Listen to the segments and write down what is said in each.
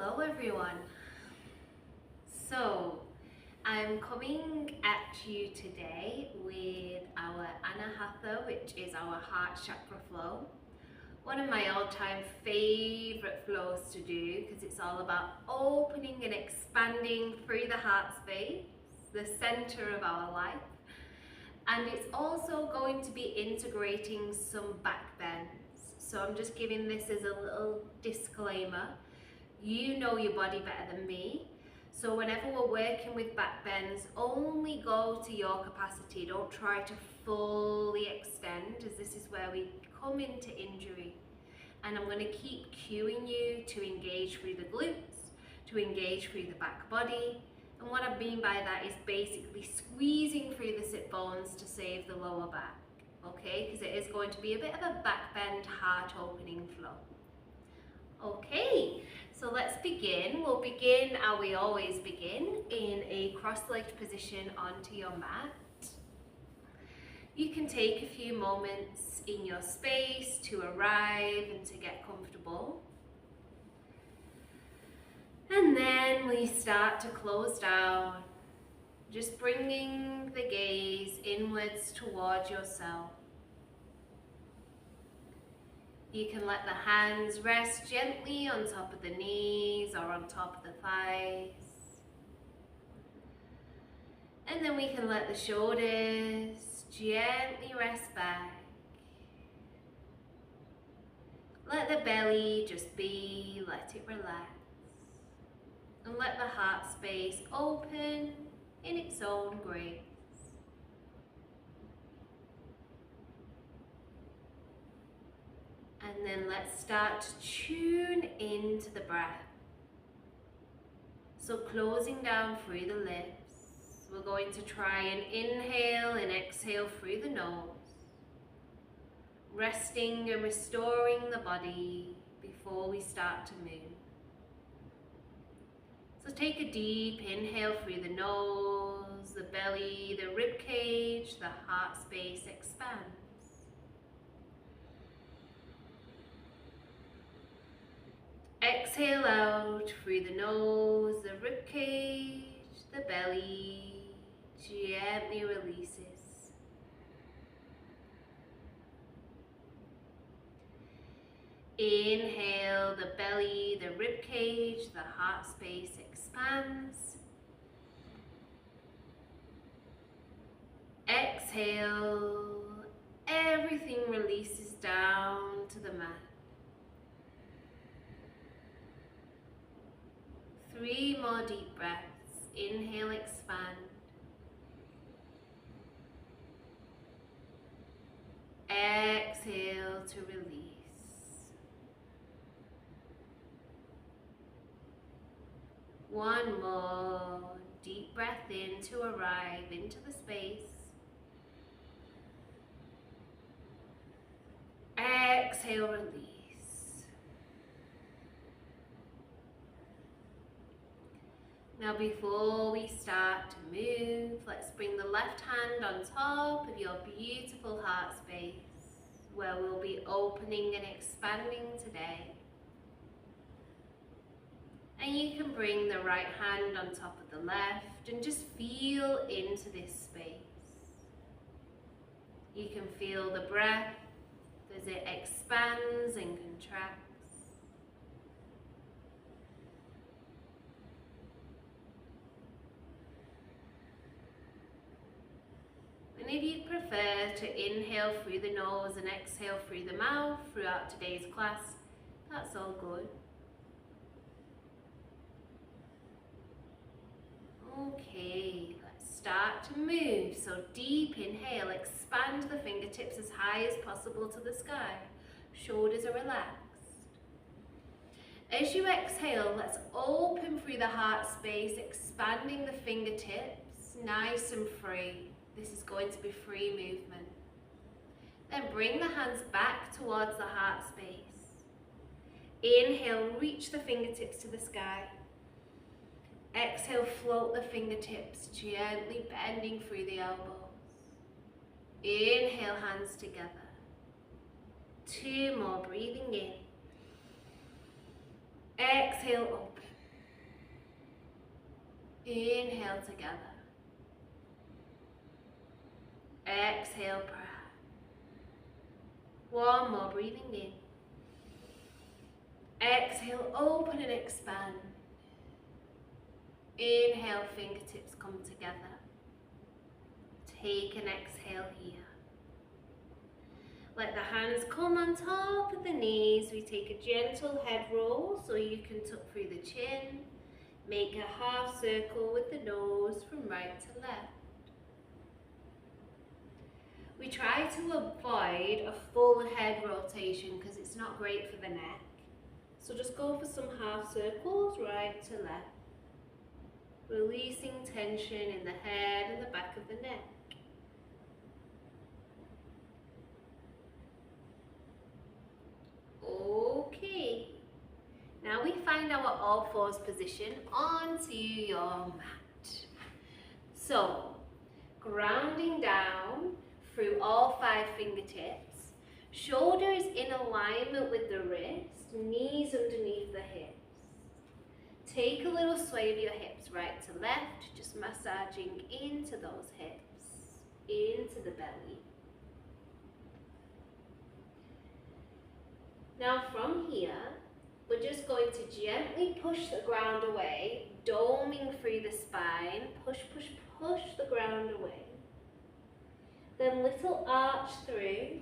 Hello everyone. So I'm coming at you today with our Anahata, which is our heart chakra flow. One of my all-time favorite flows to do because it's all about opening and expanding through the heart space, the center of our life. And it's also going to be integrating some back bends. So I'm just giving this as a little disclaimer. You know your body better than me. So whenever we're working with back bends, only go to your capacity. Don't try to fully extend, as this is where we come into injury. And I'm going to keep cueing you to engage through the glutes, to engage through the back body. And what I mean by that is basically squeezing through the sit bones to save the lower back. Okay, because it is going to be a bit of a back bend, heart opening flow. Okay, so let's begin. We'll begin how we always begin, in a cross-legged position onto your mat. You can take a few moments in your space to arrive and to get comfortable. And then we start to close down, just bringing the gaze inwards towards yourself. You can let the hands rest gently on top of the knees or on top of the thighs. And then we can let the shoulders gently rest back. Let the belly just be, let it relax. And let the heart space open in its own grace. And then let's start to tune into the breath. So closing down through the lips, we're going to try and inhale and exhale through the nose, resting and restoring the body before we start to move. So take a deep inhale through the nose, the belly, the rib cage, the heart space expands. Exhale out through the nose, the rib cage, the belly gently releases. Inhale, the belly, the rib cage, the heart space expands. Exhale, everything releases down to the mat. 3 more deep breaths. Inhale, expand. Exhale to release. 1 more deep breath in to arrive into the space. Exhale, release. Now before we start to move, let's bring the left hand on top of your beautiful heart space, where we'll be opening and expanding today. And you can bring the right hand on top of the left and just feel into this space. You can feel the breath as it expands and contracts. And if you prefer to inhale through the nose and exhale through the mouth throughout today's class, that's all good. Okay, let's start to move. So deep inhale, expand the fingertips as high as possible to the sky. Shoulders are relaxed. As you exhale, let's open through the heart space, expanding the fingertips, nice and free. This is going to be free movement. Then bring the hands back towards the heart space. Inhale, reach the fingertips to the sky. Exhale, float the fingertips, gently bending through the elbows. Inhale, hands together. 2 more, breathing in. Exhale, open. Inhale together. Exhale, prayer. One more, breathing in. Exhale, open and expand. Inhale, fingertips come together. Take an exhale here. Let the hands come on top of the knees. We take a gentle head roll so you can tuck through the chin. Make a half circle with the nose from right to left. We try to avoid a full head rotation because it's not great for the neck. So just go for some half circles right to left. Releasing tension in the head and the back of the neck. Okay. Now we find our all fours position onto your mat. So, grounding down through all 5 fingertips, shoulders in alignment with the wrist, knees underneath the hips. Take a little sway of your hips right to left, just massaging into those hips, into the belly. Now from here, we're just going to gently push the ground away, doming through the spine, push, push, push the ground away. Then little arch through,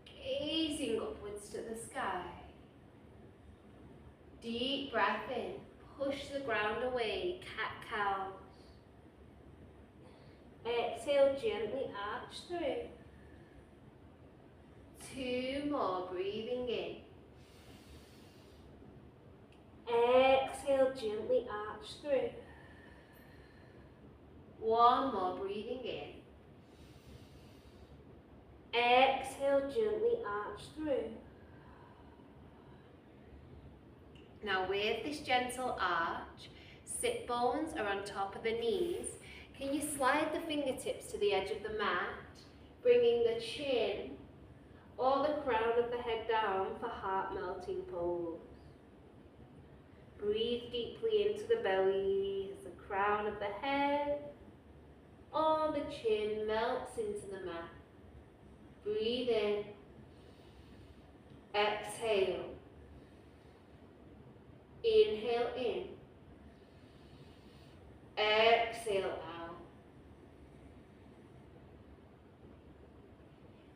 gazing upwards to the sky. Deep breath in, push the ground away, cat-cow. Exhale, gently arch through. 2 more, breathing in. Exhale, gently arch through. 1 more, breathing in. Exhale, gently arch through. Now with this gentle arch, sit bones are on top of the knees. Can you slide the fingertips to the edge of the mat, bringing the chin or the crown of the head down for heart melting pose. Breathe deeply into the belly as the crown of the head or the chin melts into the mat. Breathe in. Exhale. Inhale in. Exhale out.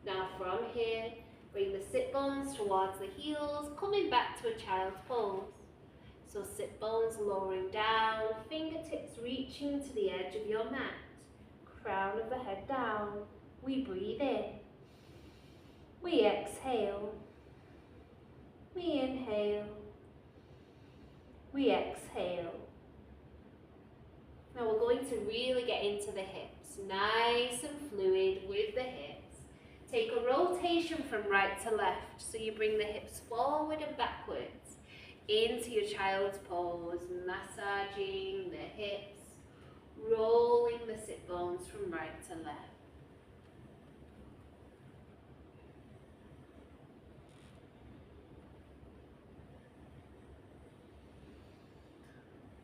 Now from here, bring the sit bones towards the heels, coming back to a child's pose. So sit bones lowering down, fingertips reaching to the edge of your mat. Crown of the head down. We breathe in. We exhale. We inhale. We exhale. Now we're going to really get into the hips. Nice and fluid with the hips. Take a rotation from right to left. So you bring the hips forward and backwards into your child's pose. Massaging the hips. Rolling the sit bones from right to left.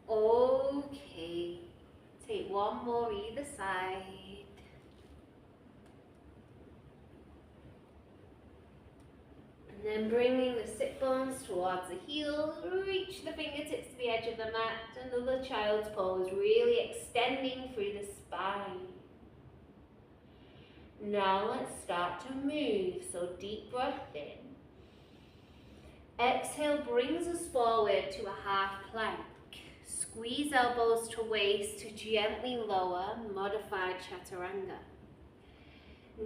Okay, take one more either side. And then bringing the sit bones towards the heels, reach the fingertips to the edge of the mat, another child's pose, really extending through the spine. Now let's start to move, so deep breath in. Exhale brings us forward to a half plank. Squeeze elbows to waist to gently lower, modified chaturanga.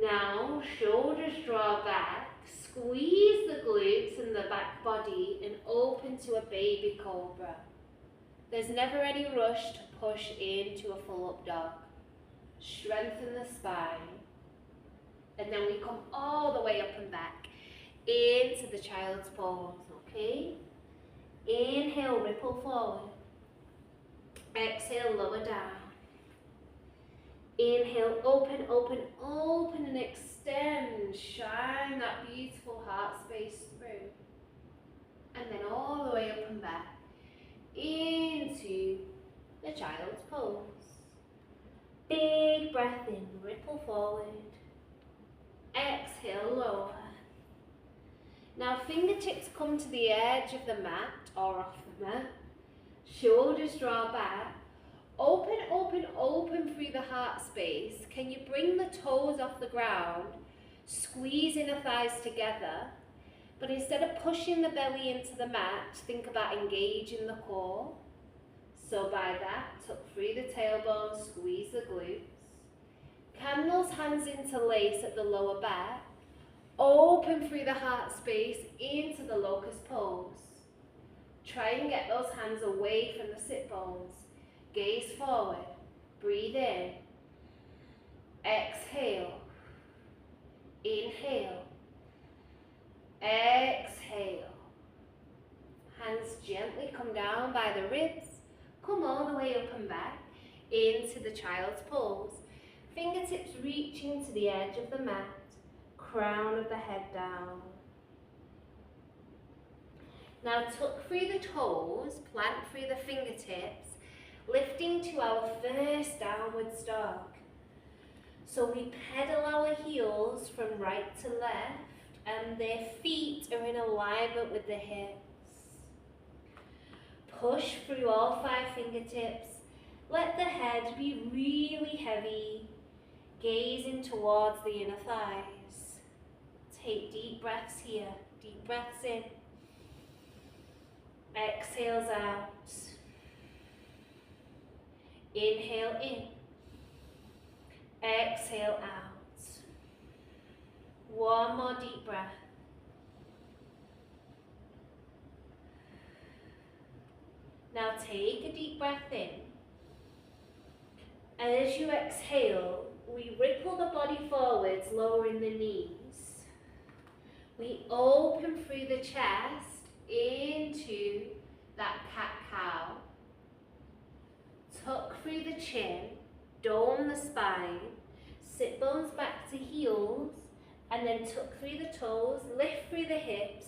Now, shoulders draw back, squeeze the glutes and the back body and open to a baby cobra. There's never any rush to push into a full up dog. Strengthen the spine. And then we come all the way up and back into the child's pose, okay? Inhale, ripple forward. Exhale, lower down. Inhale, open, open, open and extend. Shine that beautiful heart space through. And then all the way up and back into the child's pose. big breath in, ripple forward. Exhale, lower. Now fingertips come to the edge of the mat or off the mat. Shoulders draw back. Open, open, open through the heart space. Can you bring the toes off the ground? Squeeze inner thighs together. But instead of pushing the belly into the mat, think about engaging the core. So by that, tuck through the tailbone, squeeze the glutes. Can those hands interlace at the lower back? Open through the heart space into the locust pose. Try and get those hands away from the sit bones. Gaze forward. Breathe in. Exhale. Inhale. Exhale. Hands gently come down by the ribs. Come all the way up and back into the child's pose. Fingertips reaching to the edge of the mat. Crown of the head down. Now tuck through the toes, plant through the fingertips, lifting to our first downward dog. So we pedal our heels from right to left and their feet are in alignment with the hips. Push through all 5 fingertips. Let the head be really heavy, gazing towards the inner thighs. Take deep breaths here, deep breaths in. Exhales out. Inhale in. Exhale out. One more deep breath. Now take a deep breath in. And as you exhale, we ripple the body forwards, lowering the knees. We open through the chest into that cat-cow. Tuck through the chin, dome the spine, sit bones back to heels, and then tuck through the toes, lift through the hips,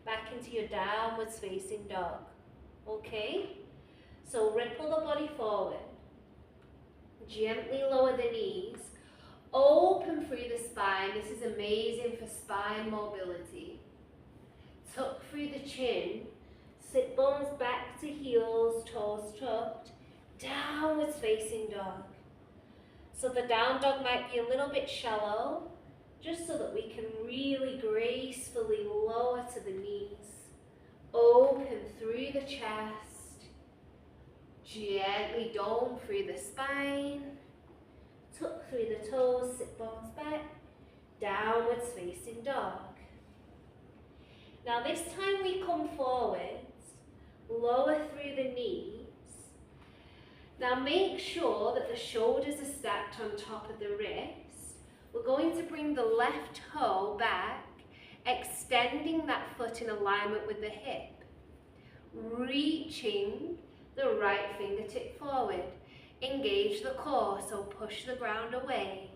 back into your downwards facing dog. Okay? So ripple the body forward. Gently lower the knees. Open through the spine. This is amazing for spine mobility. Tuck through the chin. Sit bones back to heels, toes tucked. Downwards facing dog. So the down dog might be a little bit shallow, just so that we can really gracefully lower to the knees. Open through the chest. Gently dome through the spine. Tuck through the toes, sit bones back. Downwards facing dog. Now this time we come forwards, lower through the knees. Now make sure that the shoulders are stacked on top of the wrist. We're going to bring the left toe back, extending that foot in alignment with the hip. Reaching the right fingertip forward. Engage the core, so push the ground away.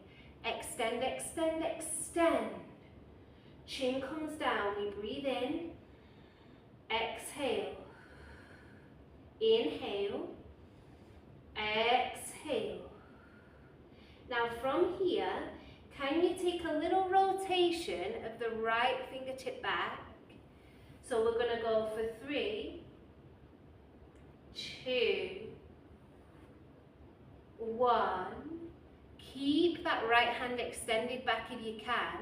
Extend, extend, extend. Chin comes down, we breathe in. Exhale. Inhale. Exhale. Now from here, can you take a little rotation of the right fingertip back? So we're going to go for 3, 2, 1. Keep that right hand extended back if you can.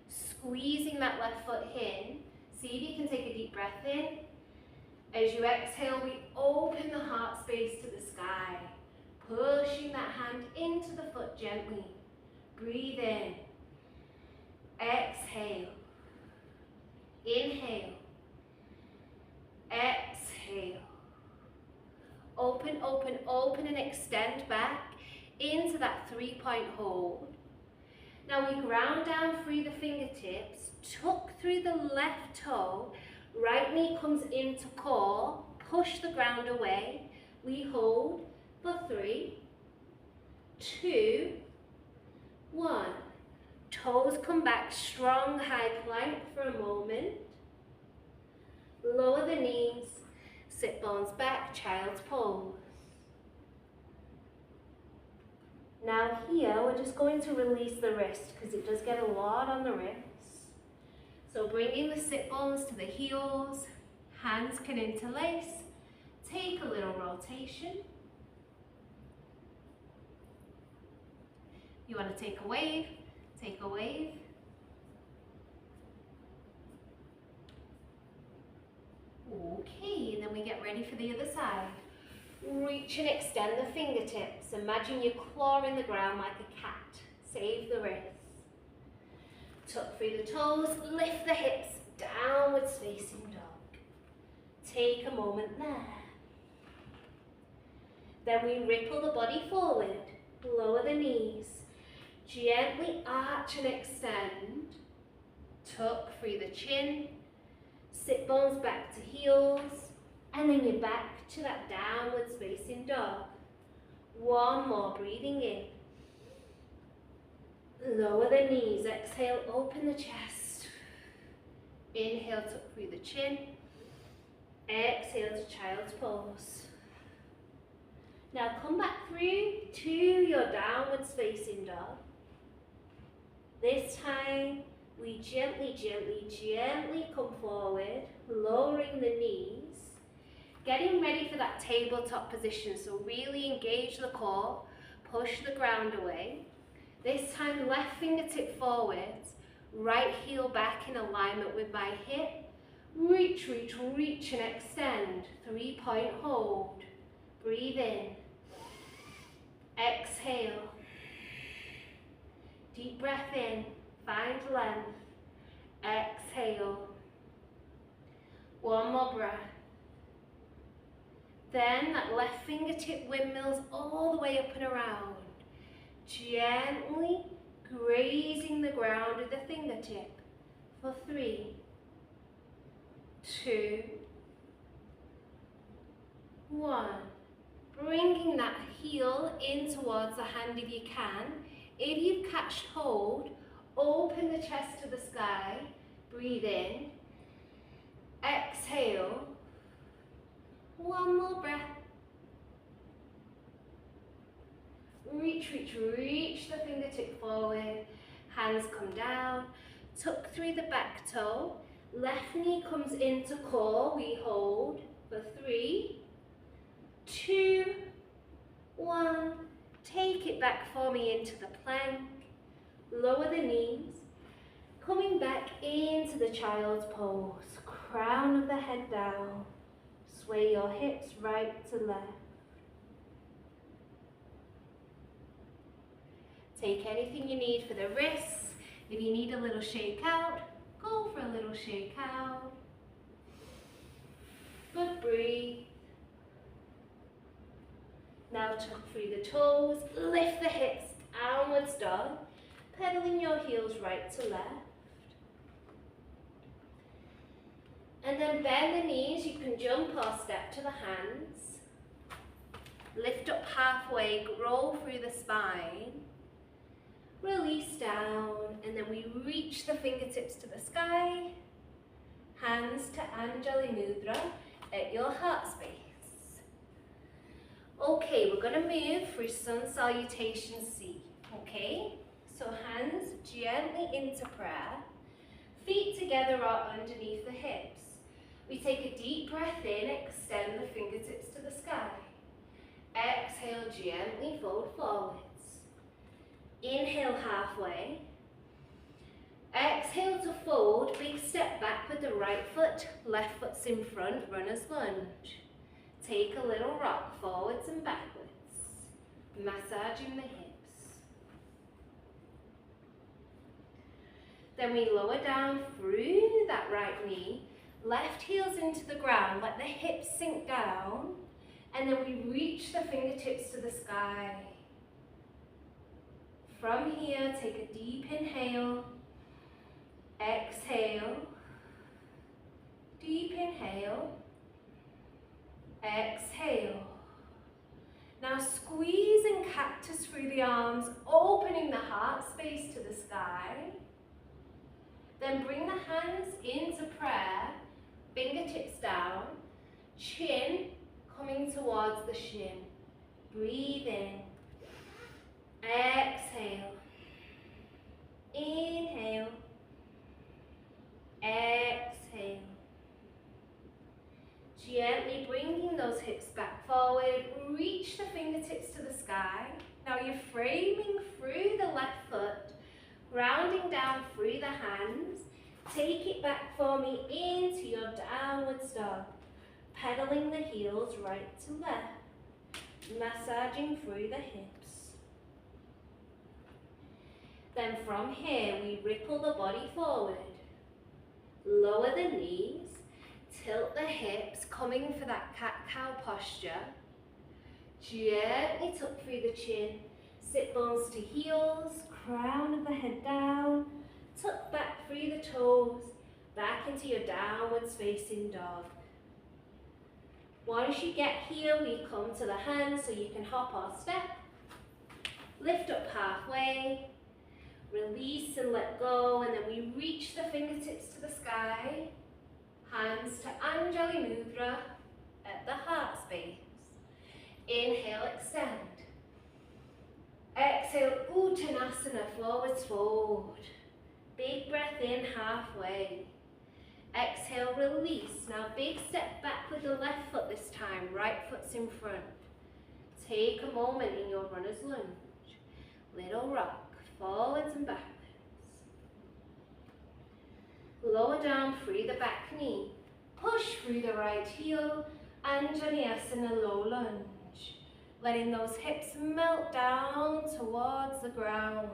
Squeezing that left foot in. See if you can take a deep breath in. As you exhale, we open the heart space to the sky. Pushing that hand into the foot gently. Breathe in. Exhale. Inhale. Exhale. Open, open, open and extend back into that 3-point hold. Now we ground down through the fingertips, tuck through the left toe, right knee comes into core, push the ground away. We hold for 3, 2, 1. Toes come back, strong high plank for a moment. Lower the knees, sit bones back, child's pose. Now here, we're just going to release the wrist because it does get a lot on the wrists. So bringing the sit bones to the heels, hands can interlace, take a little rotation. You want to take a wave, take a wave. Okay, and then we get ready for the other side. Reach and extend the fingertips. Imagine you clawing the ground like a cat. Save the wrists. Tuck through the toes, lift the hips, downwards facing dog. Take a moment there. Then we ripple the body forward, lower the knees, gently arch and extend. Tuck through the chin, sit bones back to heels, and then you're back to that downwards facing dog. One more, breathing in. Lower the knees, exhale, open the chest. Inhale, tuck through the chin. Exhale to child's pose. Now come back through to your downwards facing dog. This time, we gently come forward, lowering the knees, getting ready for that tabletop position. So really engage the core, push the ground away. This time, left fingertip forwards, right heel back in alignment with my hip. Reach, reach, reach and extend. 3-point hold. Breathe in. Exhale. Deep breath in. Find length. Exhale. One more breath. Then that left fingertip windmills all the way up and around. Gently grazing the ground with the fingertip for 3, 2, 1. Bringing that heel in towards the hand if you can. If you've catched hold, open the chest to the sky. Breathe in. Exhale. One more breath. Reach, reach, reach the fingertip forward. Hands come down. Tuck through the back toe. Left knee comes into core. We hold for 3, 2, 1. Take it back for me into the plank. Lower the knees. Coming back into the child's pose. Crown of the head down. Sway your hips right to left. Take anything you need for the wrists. If you need a little shake out, go for a little shake out. Good, breathe. Now tuck through the toes, lift the hips, downwards dog, pedaling your heels right to left. And then bend the knees, you can jump or step to the hands. Lift up halfway, grow through the spine. Release down, and then we reach the fingertips to the sky. Hands to Anjali Mudra at your heart space. Okay, we're going to move through Sun Salutation C. Okay, so hands gently into prayer. Feet together or underneath the hips. We take a deep breath in, extend the fingertips to the sky. Exhale, gently fold forwards. Inhale halfway. Exhale to fold, big step back with the right foot, left foot's in front, runner's lunge. Take a little rock forwards and backwards, massaging the hips. Then we lower down through that right knee, left heels into the ground, let the hips sink down, and then we reach the fingertips to the sky. From here, take a deep inhale, exhale, deep inhale, exhale. Now squeeze and cactus through the arms, opening the heart space to the sky. Then bring the hands into prayer, fingertips down, chin coming towards the shin. Breathe in. Exhale. Inhale. Exhale. Gently bringing those hips back forward. Reach the fingertips to the sky. Now you're framing through the left foot, grounding down through the hands. Take it back for me into your downwards dog. Pedaling the heels right to left. Massaging through the hips. Then from here, we ripple the body forward. Lower the knees. Tilt the hips, coming for that cat-cow posture. Gently tuck through the chin. Sit bones to heels. Crown of the head down. Tuck back through the toes. Back into your downwards facing dog. Once you get here, we come to the hands so you can hop or step. Lift up halfway. Release and let go, and then we reach the fingertips to the sky. Hands to Anjali Mudra at the heart space. Inhale, extend. Exhale, Uttanasana, forwards fold. Big breath in halfway. Exhale, release. Now big step back with the left foot this time. Right foot's in front. Take a moment in your runner's lunge. Little rock, forwards and backwards. Lower down through the back knee. Push through the right heel. Anjaneyasana, low lunge. Letting those hips melt down towards the ground.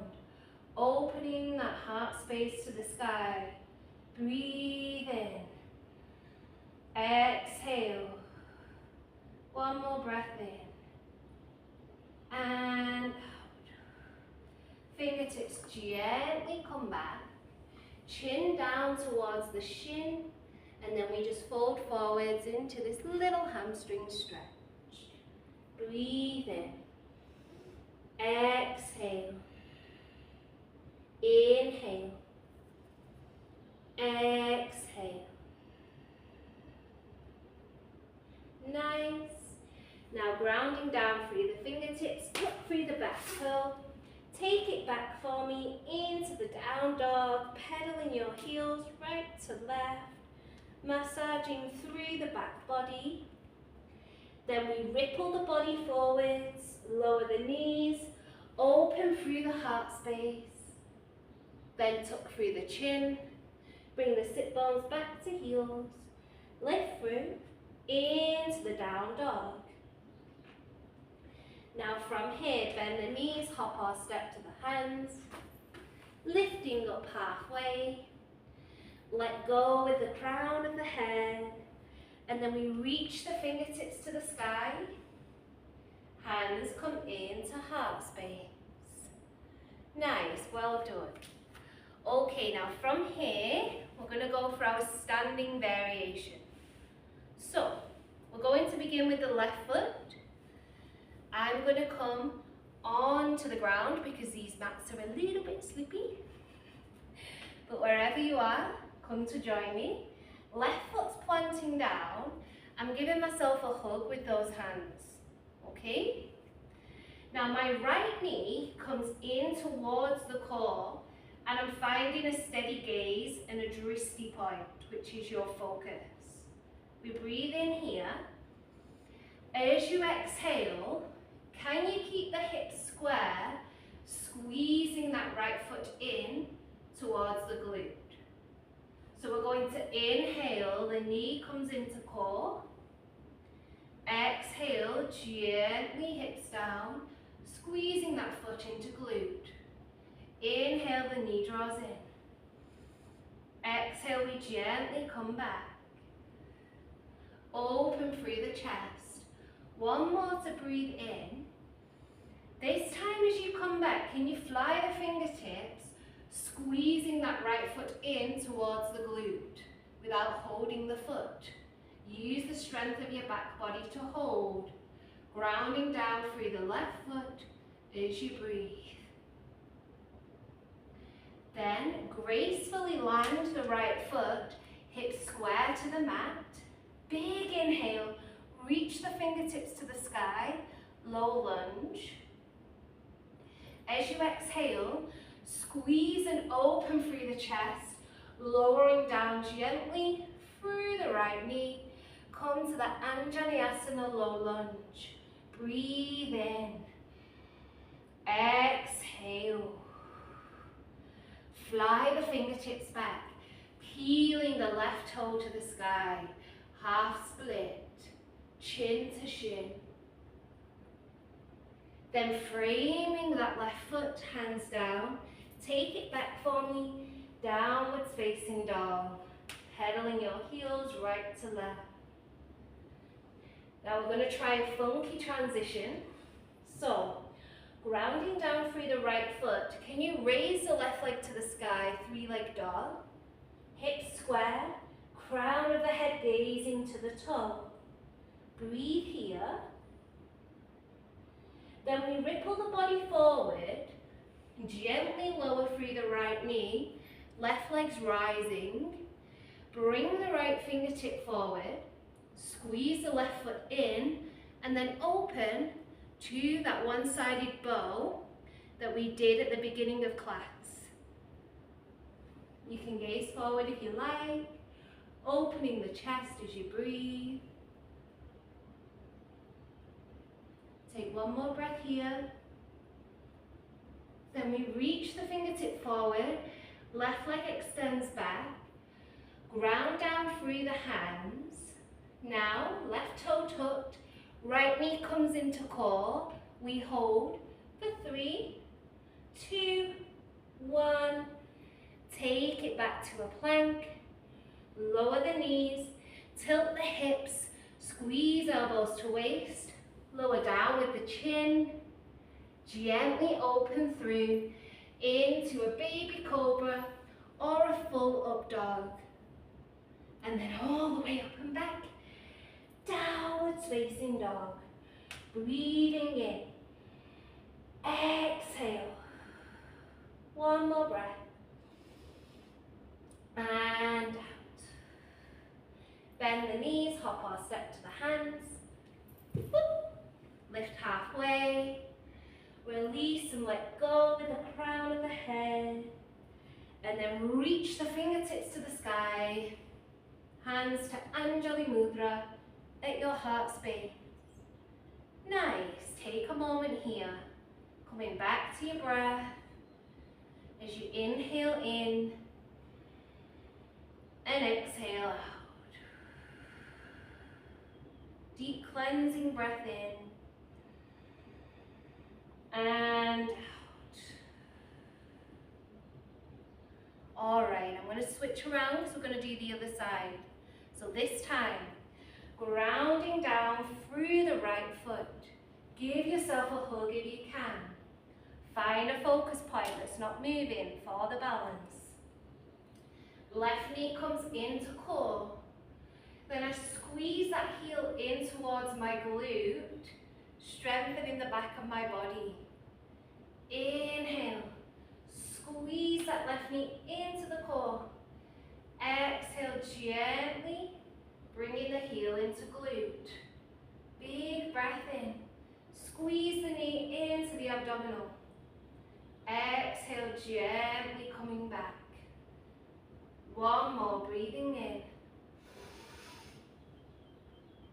Opening that heart space to the sky. Breathe in. Exhale. One more breath in. And out. Fingertips gently come back. Chin down towards the shin. And then we just fold forwards into this little hamstring stretch. Breathe in. Exhale. Inhale. Exhale. Nice. Now grounding down through the fingertips, tuck through the back toe. Take it back for me into the down dog, pedaling your heels right to left, massaging through the back body. Then we ripple the body forwards, lower the knees, open through the heart space. Then tuck through the chin. Bring the sit bones back to heels. Lift through into the down dog. Now from here, bend the knees, hop or step to the hands. Lifting up halfway. Let go with the crown of the head. And then we reach the fingertips to the sky. Hands come into heart space. Nice, well done. Okay, now from here, we're going to go for our standing variation. So, we're going to begin with the left foot. I'm going to come onto the ground because these mats are a little bit slippy. But wherever you are, come to join me. Left foot's planting down. I'm giving myself a hug with those hands. Okay? Now my right knee comes in towards the core. And I'm finding a steady gaze and a drishti point, which is your focus. We breathe in here. As you exhale, can you keep the hips square, squeezing that right foot in towards the glute? So we're going to inhale, the knee comes into core. Exhale, gently hips down, squeezing that foot into glute. Inhale, the knee draws in. Exhale, we gently come back. Open through the chest. One more to breathe in. This time as you come back, can you fly the fingertips, squeezing that right foot in towards the glute without holding the foot. Use the strength of your back body to hold. Grounding down through the left foot as you breathe. Then gracefully land the right foot, hips square to the mat. Big inhale, reach the fingertips to the sky, low lunge. As you exhale, squeeze and open through the chest, lowering down gently through the right knee. Come to the Anjaneyasana low lunge. Breathe in. Exhale. Fly the fingertips back, peeling the left toe to the sky. Half split, chin to shin. Then framing that left foot, hands down. Take it back for me, downwards facing dog. Pedaling your heels right to left. Now we're going to try a funky transition. So, grounding down through the right foot, can you raise the left leg to the sky, three-leg dog? Hips square, crown of the head gazing to the toe. Breathe here. Then we ripple the body forward, gently lower through the right knee, left leg's rising. Bring the right fingertip forward, squeeze the left foot in, and then open to that one-sided bow that we did at the beginning of class. You can gaze forward if you like, opening the chest as you breathe. Take one more breath here. Then we reach the fingertip forward, left leg extends back, ground down through the hands. Now, left toe tucked, right knee comes into core. We hold for 3, 2, 1. Take it back to a plank. Lower the knees, tilt the hips, squeeze elbows to waist. Lower down with the chin. Gently open through into a baby cobra or a full up dog. And then all the way up and back. Downwards facing dog. Breathing in. Exhale. One more breath. And out. Bend the knees, hop or step to the hands. Lift halfway. Release and let go with the crown of the head. And then reach the fingertips to the sky. Hands to Anjali Mudra at your heart space. Nice. Take a moment here. Coming back to your breath. As you inhale in and exhale out. Deep cleansing breath in. And out. Alright, I'm going to switch around because we're going to do the other side. So this time, grounding down through the right foot. Give yourself a hug if you can. Find a focus point that's not moving for the balance. Left knee comes into core. Then I squeeze that heel in towards my glute, strengthening the back of my body. Inhale. Squeeze that left knee into the core. Exhale gently, bringing the heel into glute. Big breath in. Squeeze the knee into the abdominal. Exhale gently, coming back. One more, breathing in.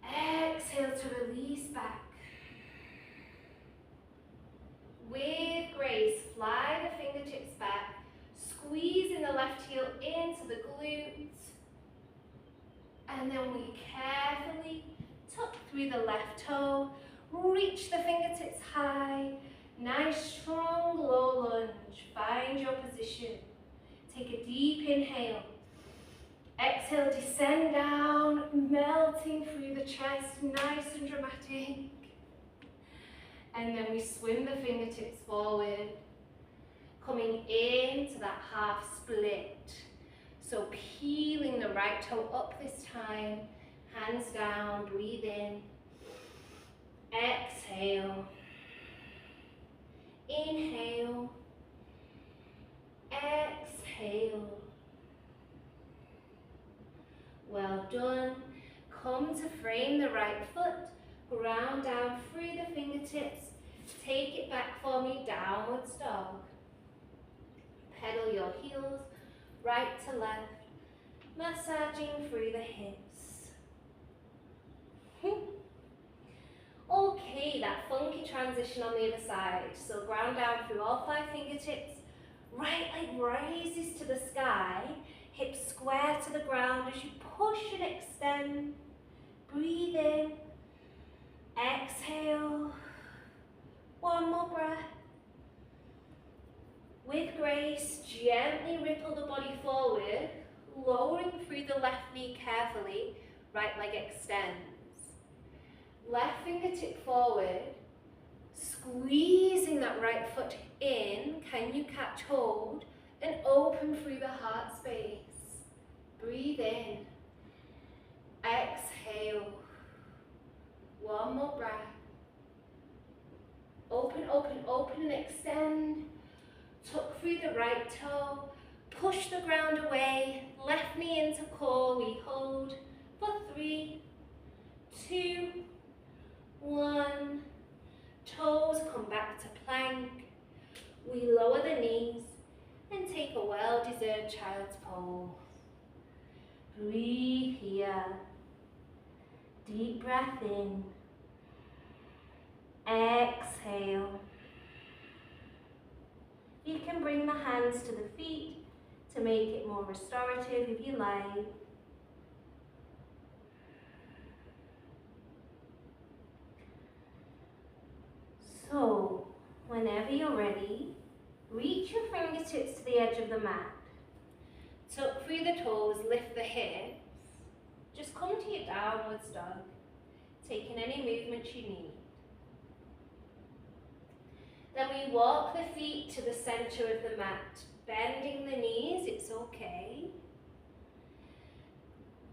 Exhale to release back. With grace, fly the fingertips back, squeezing the left heel into the glutes. And then we carefully tuck through the left toe, reach the fingertips high. Nice strong low lunge. Find your position. Take a deep inhale. Exhale, descend down, melting through the chest, nice and dramatic. And then we swim the fingertips forward, coming into that half split. So peeling the right toe up this time, hands down, breathe in. Exhale. Inhale. Exhale. Well done. Come to frame the right foot, ground down through the fingertips, Take it back for me, downwards dog. Pedal your heels right to left, massaging through the hips. Okay, that funky transition on the other side. So ground down through all 5 fingertips. Right leg rises to the sky. Hips square to the ground as you push and extend. Breathe in. Exhale. One more breath. With grace, gently ripple the body forward, lowering through the left knee carefully. Right leg extends. Left fingertip forward, squeezing that right foot in. Can you catch hold and open through the heart space? Breathe in. Exhale. One more breath. Open, open, open and extend. Tuck through the right toe. Push the ground away. Left knee into core. We hold for 3, 2, 1. Toes come back to plank. We lower the knees and take a well-deserved child's pose. Breathe here. Deep breath in. Exhale. You can bring the hands to the feet to make it more restorative if you like. So, whenever you're ready, reach your fingertips to the edge of the mat. Tuck through the toes, lift the hips. Just come to your downwards dog, taking any movements you need. Then we walk the feet to the center of the mat, bending the knees, it's okay.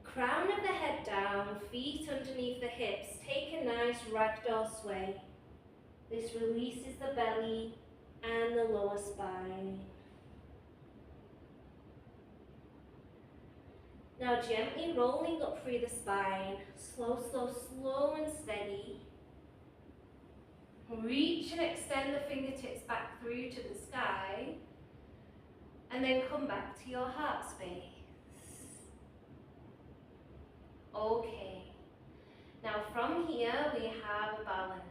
Crown of the head down, feet underneath the hips. Take a nice ragdoll sway. This releases the belly and the lower spine. Now gently rolling up through the spine, slow, slow, slow and steady. Reach and extend the fingertips back through to the sky, and then come back to your heart space. Okay, now from here we have a balance.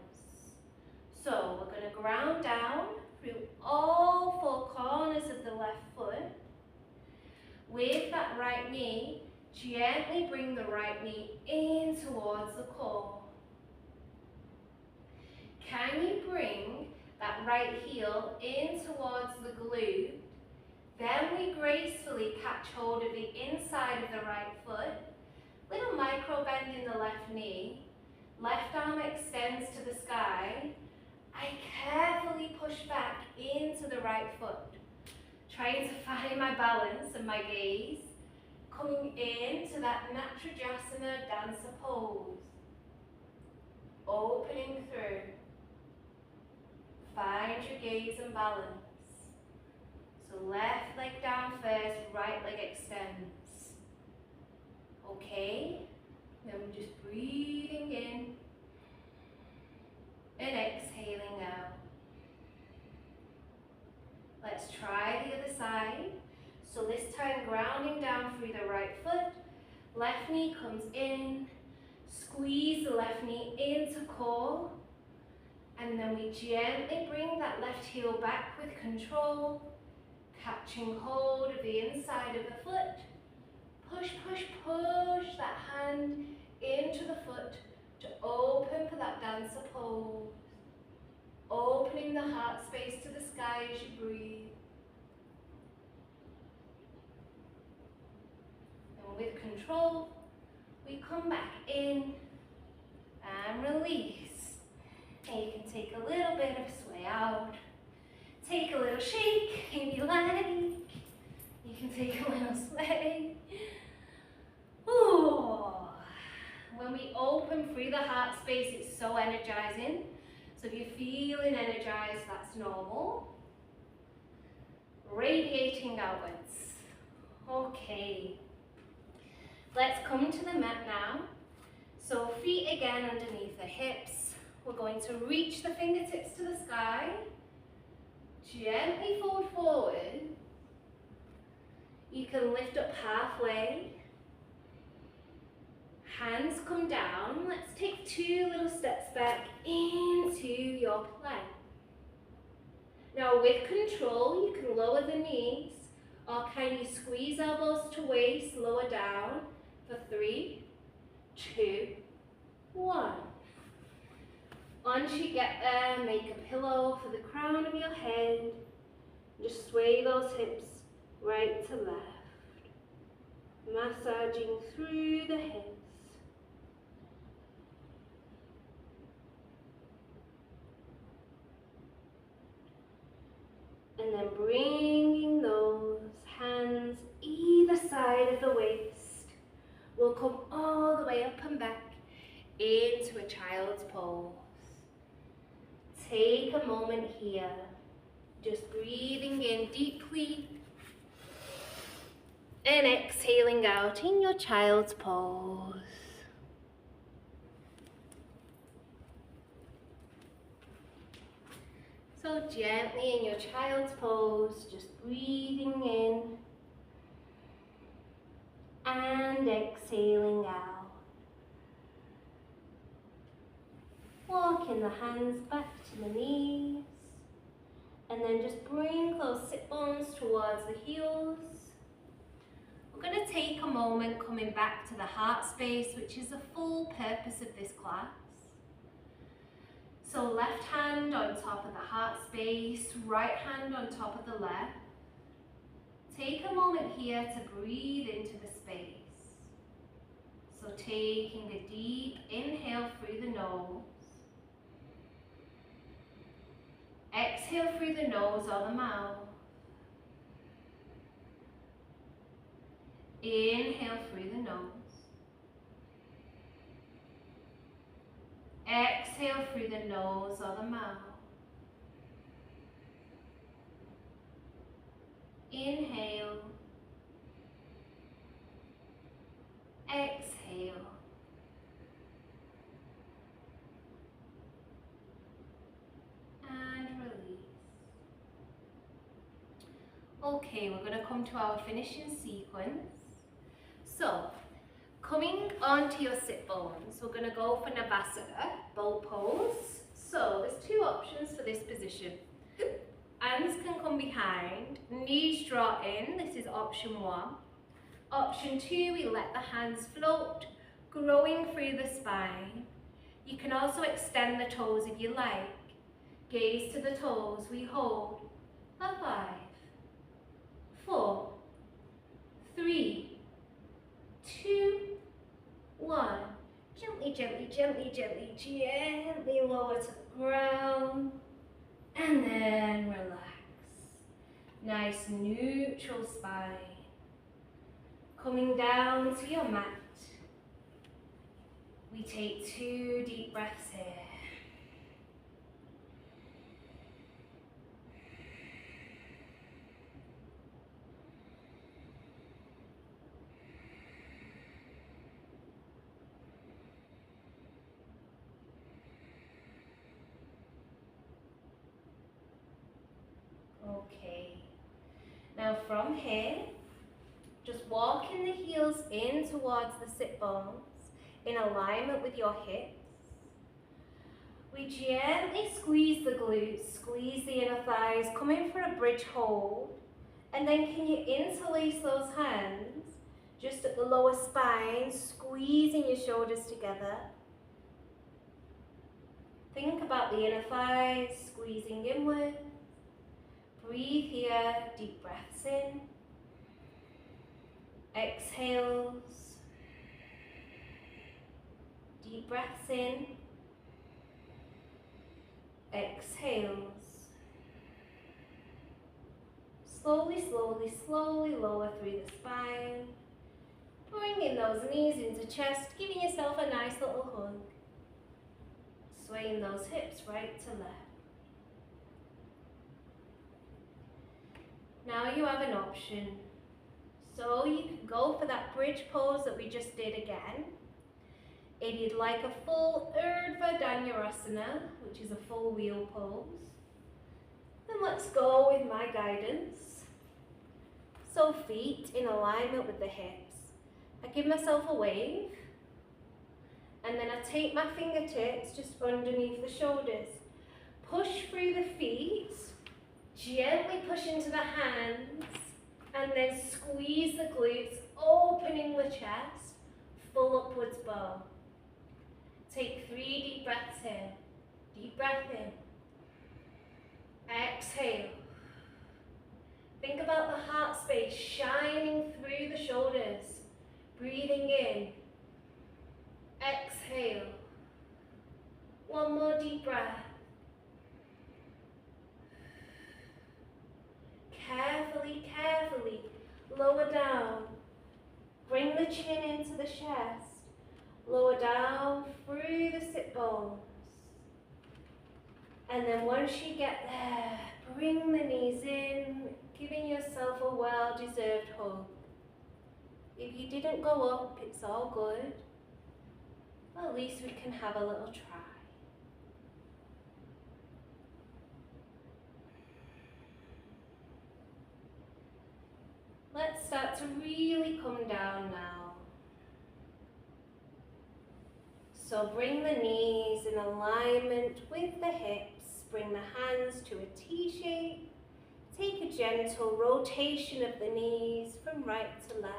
So we're going to ground down through all 4 corners of the left foot. With that right knee, gently bring the right knee in towards the core. Can you bring that right heel in towards the glute? Then we gracefully catch hold of the inside of the right foot. Little micro bend in the left knee. Left arm extends to the sky. I carefully push back into the right foot. Trying to find my balance and my gaze. Coming into that Natrajasana dancer pose. Opening through. Find your gaze and balance. So left leg down first, right leg extends. Okay, then we're just breathing in and exhaling out. Let's try the other side. So this time grounding down through the right foot, left knee comes in, squeeze the left knee into core, and then we gently bring that left heel back with control, catching hold of the inside of the foot. Push, push, push that hand into the foot to open for that dancer pose. Opening the heart space to the sky as you breathe. And with control, we come back in and release. And you can take a little bit of sway out. Take a little shake in your leg. You can take a little sway. Ooh. When we open through the heart space, it's so energizing. So if you're feeling energized, that's normal. Radiating outwards. Okay. Let's come to the mat now. So feet again underneath the hips. We're going going to reach the fingertips to the sky, gently fold forward. You can lift up halfway. Hands come down. Let's take 2 little steps back into your plank. Now with control, you can lower the knees or kindly squeeze elbows to waist, lower down for 3, 2, 1. Once you get there, make a pillow for the crown of your head. Just sway those hips right to left, massaging through the hips. And then bringing those hands either side of the waist. We'll come all the way up and back into a child's pose. Take a moment here, just breathing in deeply and exhaling out in your child's pose. So gently in your child's pose, just breathing in and exhaling out. Walking the hands back to the knees, and then just bring those sit bones towards the heels. We're going to take a moment coming back to the heart space, which is the full purpose of this class. So left hand on top of the heart space, right hand on top of the left. Take a moment here to breathe into the space. So taking a deep inhale through the nose. Exhale through the nose or the mouth. Inhale through the nose. Exhale through the nose or the mouth. Inhale. Exhale. And release. Okay, we're going to come to our finishing sequence. So, coming onto your sit bones, we're going to go for Navasana, bow pose. So, there's 2 options for this position. Hands can come behind, knees draw in, this is option 1. Option 2, we let the hands float, growing through the spine. You can also extend the toes if you like. Gaze to the toes, we hold for 5, 4, 3, 2, 1. Gently, gently, gently, gently, gently lower to the ground. And then relax. Nice neutral spine. Coming down to your mat. We take 2 deep breaths here. Okay, now from here, just walking the heels in towards the sit bones in alignment with your hips. We gently squeeze the glutes, squeeze the inner thighs, come in for a bridge hold, and then can you interlace those hands just at the lower spine, squeezing your shoulders together. Think about the inner thighs, squeezing inward. Breathe here, deep breaths in, exhales, deep breaths in, exhales. Slowly, slowly, slowly lower through the spine, bringing those knees into chest, giving yourself a nice little hug, swaying those hips right to left. Now you have an option. So you can go for that bridge pose that we just did again. If you'd like a full Urdhva Dhanurasana, which is a full wheel pose, then let's go with my guidance. So feet in alignment with the hips. I give myself a wave, and then I take my fingertips just underneath the shoulders. Push through the feet, gently push into the hands, and then squeeze the glutes, opening the chest, full upwards bow. Take 3 deep breaths here. Deep breath in. Exhale. Think about the heart space shining through the shoulders. Breathing in. Exhale. One more deep breath. Carefully, carefully lower down. Bring the chin into the chest. Lower down through the sit bones. And then once you get there, bring the knees in, giving yourself a well-deserved hug. If you didn't go up, it's all good. At least we can have a little try. Let's start to really come down now. So bring the knees in alignment with the hips. Bring the hands to a T shape. Take a gentle rotation of the knees from right to left,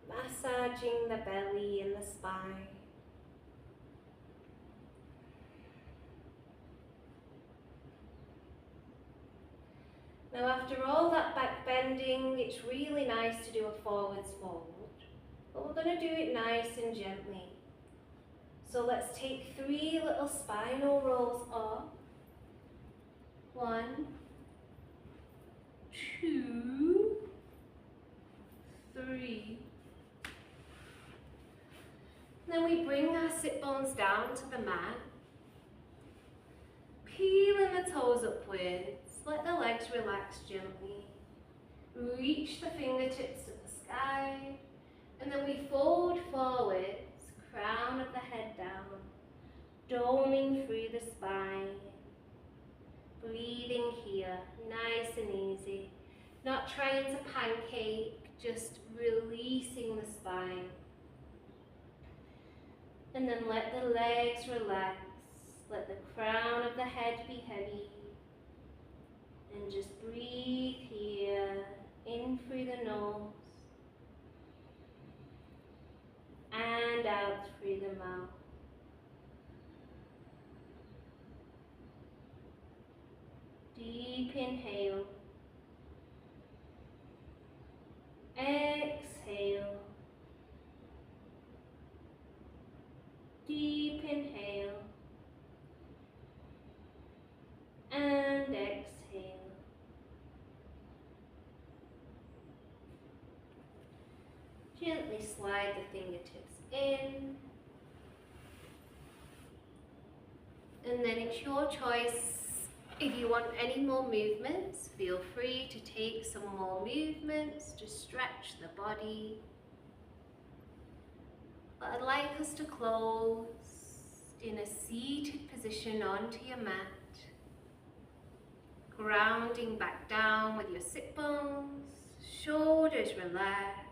massaging the belly and the spine. Now after all that back bending, it's really nice to do a forwards fold, but we're going to do it nice and gently. So let's take 3 little spinal rolls up. 1, 2, 3. Then we bring our sit bones down to the mat. Peeling the toes upwards. Let the legs relax gently. Reach the fingertips to the sky. And then we fold forwards. Crown of the head down, doming through the spine. Breathing here, nice and easy. Not trying to pancake, just releasing the spine. And then let the legs relax. Let the crown of the head be heavy. And just breathe here, in through the nose. And out through the mouth. Deep inhale. Exhale. Deep inhale. And exhale. Gently slide the fingertips in. And then it's your choice. If you want any more movements, feel free to take some more movements to stretch the body. But I'd like us to close in a seated position onto your mat. Grounding back down with your sit bones, shoulders relaxed.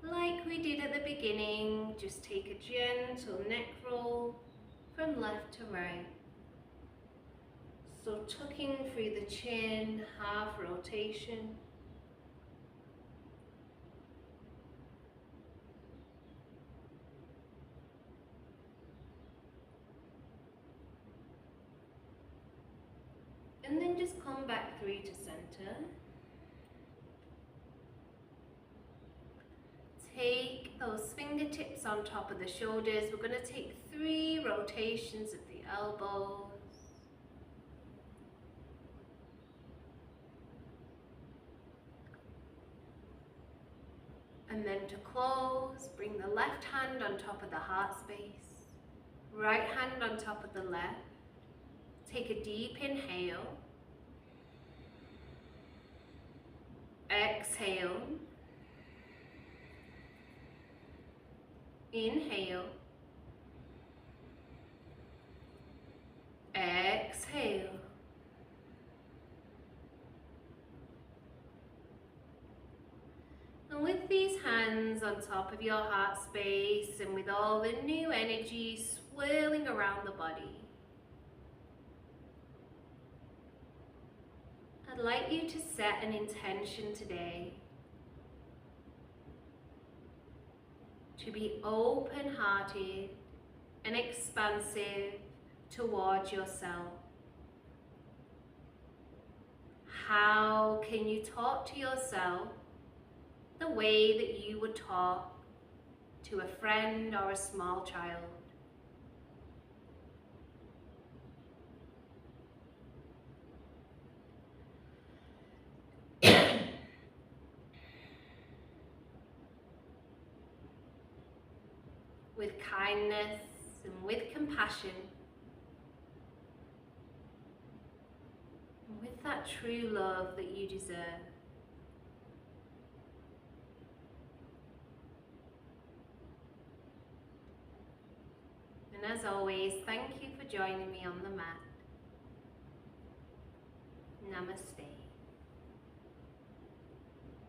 Like we did at the beginning, just take a gentle neck roll from left to right. So tucking through the chin, half rotation. And then just come back through to center. Take those fingertips on top of the shoulders. We're going to take 3 rotations of the elbows. And then to close, bring the left hand on top of the heart space. Right hand on top of the left. Take a deep inhale. Exhale. Inhale. Exhale. And with these hands on top of your heart space and with all the new energy swirling around the body, I'd like you to set an intention today to be open-hearted and expansive towards yourself. How can you talk to yourself the way that you would talk to a friend or a small child? With kindness and with compassion, and with that true love that you deserve. And as always, thank you for joining me on the mat. Namaste.